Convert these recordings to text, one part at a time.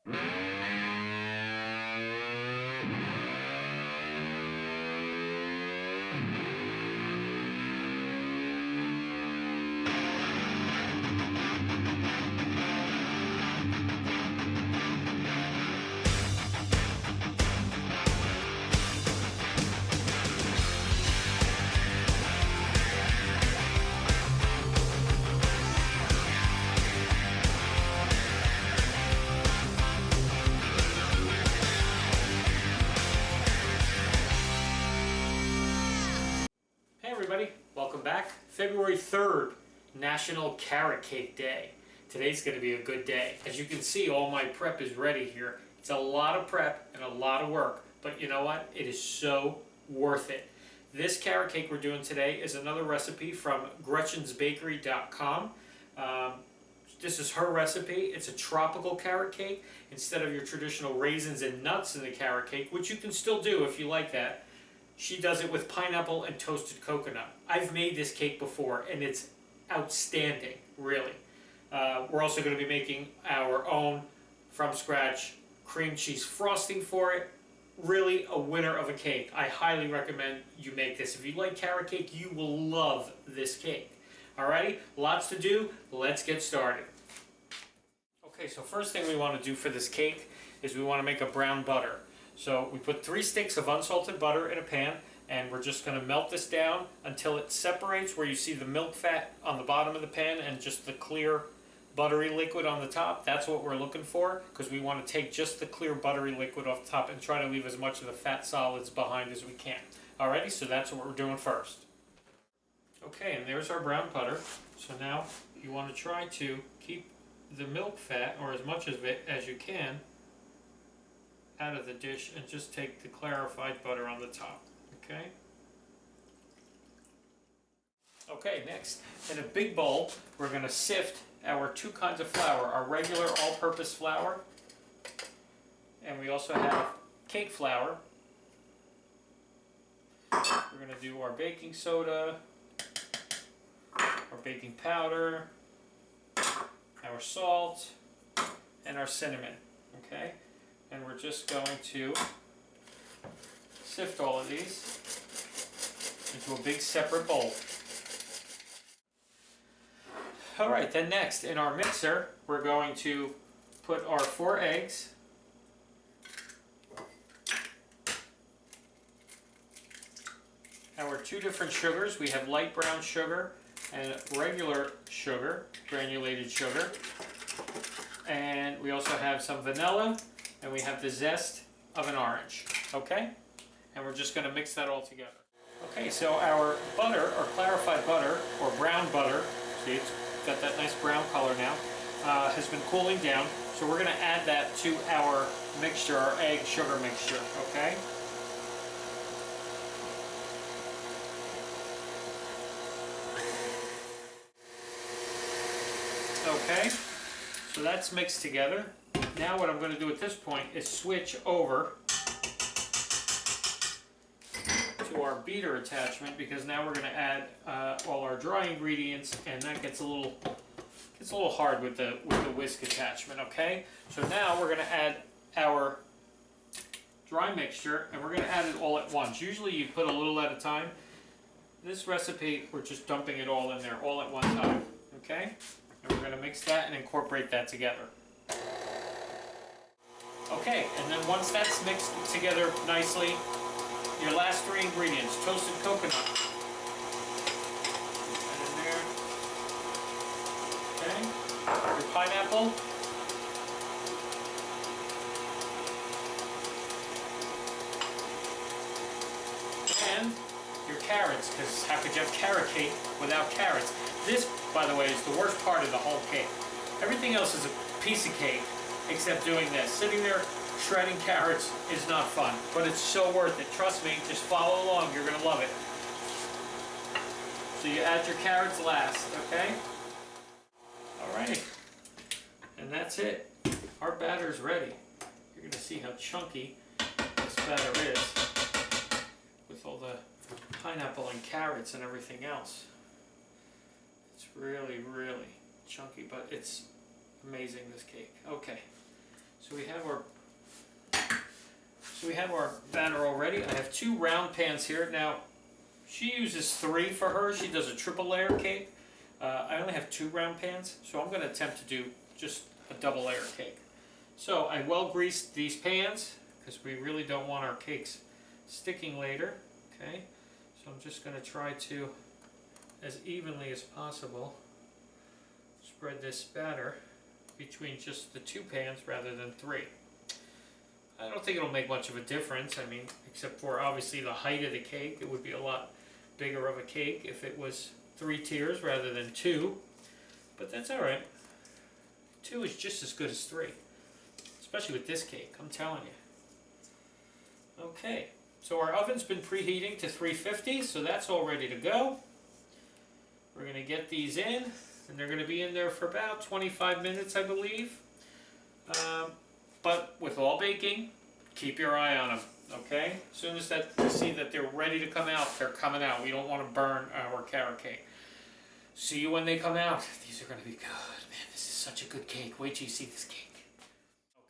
Hey everybody, welcome back. February 3rd, National Carrot Cake Day. Today's going to be a good day. As you can see, all my prep is ready here. It's a lot of prep and a lot of work, but you know what? It is so worth it. This carrot cake we're doing today is another recipe from Gretchen'sBakery.com. This is her recipe. It's a tropical carrot cake instead of your traditional raisins and nuts in the carrot cake, which you can still do if you like that. She does it with pineapple and toasted coconut. I've made this cake before and it's outstanding, really. We're also going to be making our own from scratch cream cheese frosting for it. Really a winner of a cake. I highly recommend you make this. If you like carrot cake, you will love this cake. Alrighty, lots to do. Let's get started. Okay, so first thing we want to do for this cake is we want to make a brown butter. So we put 3 sticks of unsalted butter in a pan, and we're just going to melt this down until it separates, where you see the milk fat on the bottom of the pan and just the clear buttery liquid on the top. That's what we're looking for, because we want to take just the clear buttery liquid off the top and try to leave as much of the fat solids behind as we can. Alrighty, so that's what we're doing first. Okay, and there's our brown butter. So now you want to try to keep the milk fat, or as much of it as you can, out of the dish, and just take the clarified butter on the top. Okay? Okay, next, in a big bowl, we're going to sift our 2 kinds of flour, our regular all-purpose flour, and we also have cake flour. We're going to do our baking soda, our baking powder, our salt, and our cinnamon. Okay? And we're just going to sift all of these into a big separate bowl. Alright, then next in our mixer we're going to put our 4 eggs, our 2 different sugars. We have light brown sugar and regular sugar, granulated sugar, and we also have some vanilla, and we have the zest of an orange. Okay? And we're just going to mix that all together. Okay, so our butter, or clarified butter, or brown butter, see it's got that nice brown color now, has been cooling down. So we're going to add that to our mixture, our egg sugar mixture. Okay? Okay, so that's mixed together. Now what I'm going to do at this point is switch over to our beater attachment, because now we're going to add all our dry ingredients, and that gets a little hard with the whisk attachment. Okay, so now we're going to add our dry mixture, and we're going to add it all at once. Usually you put a little at a time. This recipe, we're just dumping it all in there all at one time. Okay, and we're going to mix that and incorporate that together. Okay, and then once that's mixed together nicely, your last 3 ingredients, toasted coconut. Put that in there. Okay, your pineapple. And your carrots, because how could you have carrot cake without carrots? This, by the way, is the worst part of the whole cake. Everything else is a piece of cake, except doing this. Sitting there shredding carrots is not fun, but it's so worth it. Trust me, just follow along, you're going to love it. So you add your carrots last, okay? Alrighty, and that's it. Our batter's ready. You're going to see how chunky this batter is with all the pineapple and carrots and everything else. It's really, really chunky, but it's amazing, this cake. Okay, So we have our batter already. I have 2 round pans here. Now, she uses 3 for hers. She does a triple layer cake. I only have 2 round pans, so I'm going to attempt to do just a double layer cake. So I well greased these pans because we really don't want our cakes sticking later. Okay, so I'm just going to try to, as evenly as possible, spread this batter between just the 2 pans rather than 3. I don't think it'll make much of a difference. I mean, except for obviously the height of the cake. It would be a lot bigger of a cake if it was 3 tiers rather than 2. But that's alright. 2 is just as good as 3. Especially with this cake, I'm telling you. Okay, so our oven's been preheating to 350, so that's all ready to go. We're going to get these in, and they're going to be in there for about 25 minutes, I believe. But with all baking, keep your eye on them, okay? As soon as you see that they're ready to come out, they're coming out. We don't want to burn our carrot cake. See you when they come out. These are going to be good. Man, this is such a good cake. Wait till you see this cake.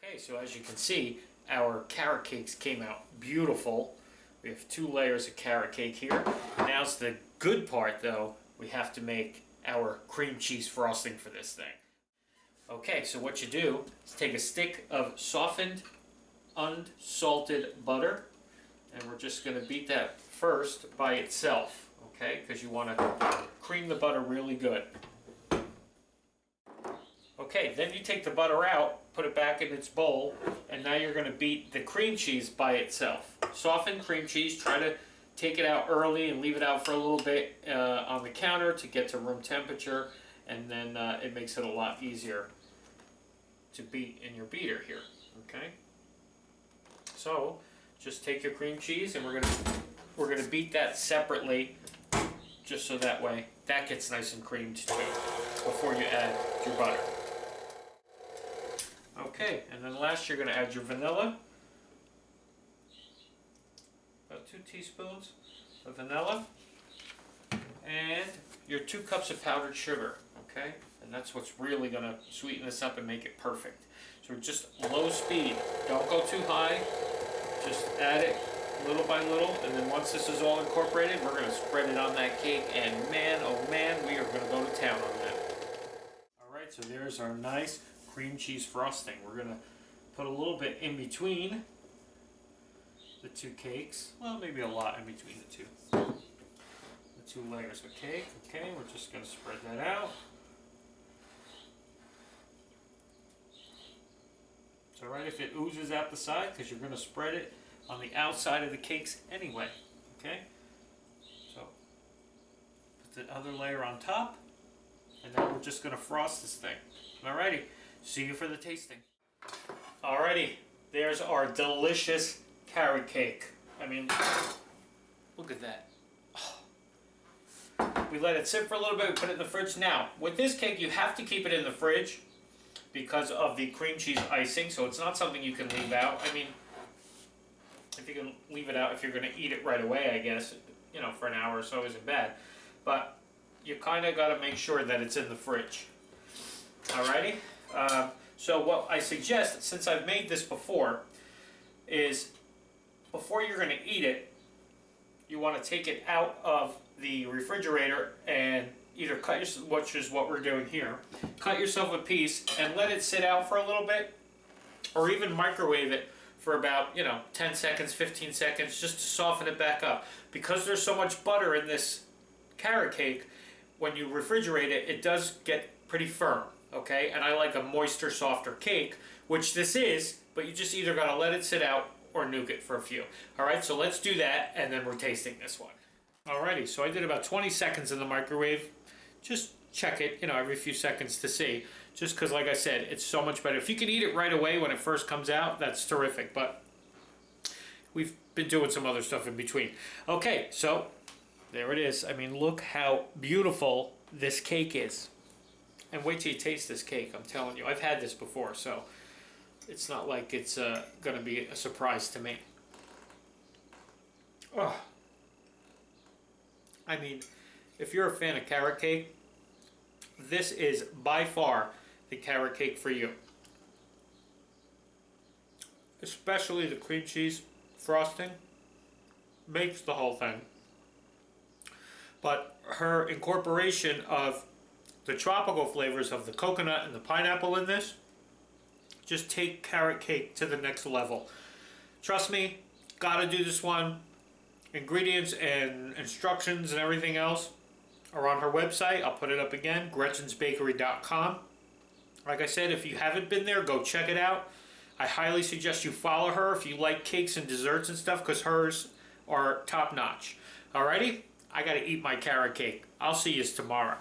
Okay, so as you can see, our carrot cakes came out beautiful. We have 2 layers of carrot cake here. Now's the good part, though. We have to make our cream cheese frosting for this thing. Okay, so what you do is take a stick of softened, unsalted butter, and we're just going to beat that first by itself, okay? Because you want to cream the butter really good. Okay, then you take the butter out, put it back in its bowl, and now you're going to beat the cream cheese by itself. Softened cream cheese, try to take it out early and leave it out for a little bit on the counter to get to room temperature, and then it makes it a lot easier to beat in your beater here, okay? So just take your cream cheese, and we're gonna beat that separately, just so that way that gets nice and creamed too before you add your butter. Okay, and then last you're gonna add your vanilla, about 2 teaspoons of vanilla, and your 2 cups of powdered sugar, okay? And that's what's really going to sweeten this up and make it perfect. So just low speed. Don't go too high. Just add it little by little. And then once this is all incorporated, we're going to spread it on that cake. And man, oh man, we are going to go to town on that. Alright, so there's our nice cream cheese frosting. We're going to put a little bit in between the 2 cakes. Well, maybe a lot in between the 2. The 2 layers of cake. Okay, we're just going to spread that out. It's alright if it oozes out the side because you're going to spread it on the outside of the cakes anyway. Okay? So, put the other layer on top, and then we're just going to frost this thing. Alrighty, see you for the tasting. Alrighty, there's our delicious carrot cake. I mean, look at that. Oh. We let it sit for a little bit, we put it in the fridge. Now, with this cake, you have to keep it in the fridge because of the cream cheese icing, so it's not something you can leave out. I mean, if you can leave it out, if you're going to eat it right away, I guess, you know, for an hour or so isn't bad. But you kind of got to make sure that it's in the fridge. Alrighty? So what I suggest, since I've made this before, is before you're going to eat it, you want to take it out of the refrigerator and either cut yourself, which is what we're doing here, cut yourself a piece and let it sit out for a little bit, or even microwave it for about, 10 seconds, 15 seconds, just to soften it back up. Because there's so much butter in this carrot cake, when you refrigerate it, it does get pretty firm, okay? And I like a moister, softer cake, which this is, but you just either gotta let it sit out or nuke it for a few. Alright, so let's do that, and then we're tasting this one. Alrighty, so I did about 20 seconds in the microwave. Just check it, every few seconds to see. Just because, like I said, it's so much better. If you can eat it right away when it first comes out, that's terrific. But we've been doing some other stuff in between. Okay, so there it is. I mean, look how beautiful this cake is. And wait till you taste this cake, I'm telling you. I've had this before, so it's not like it's going to be a surprise to me. Oh. I mean, if you're a fan of carrot cake, this is by far the carrot cake for you. especially the cream cheese frosting, makes the whole thing. But her incorporation of the tropical flavors of the coconut and the pineapple in this just take carrot cake to the next level. Trust me, gotta do this one. Ingredients and instructions and everything else are on her website. I'll put it up again, Gretchen'sBakery.com. Like I said, if you haven't been there, go check it out. I highly suggest you follow her if you like cakes and desserts and stuff, because hers are top notch. Alrighty? I gotta eat my carrot cake. I'll see you tomorrow.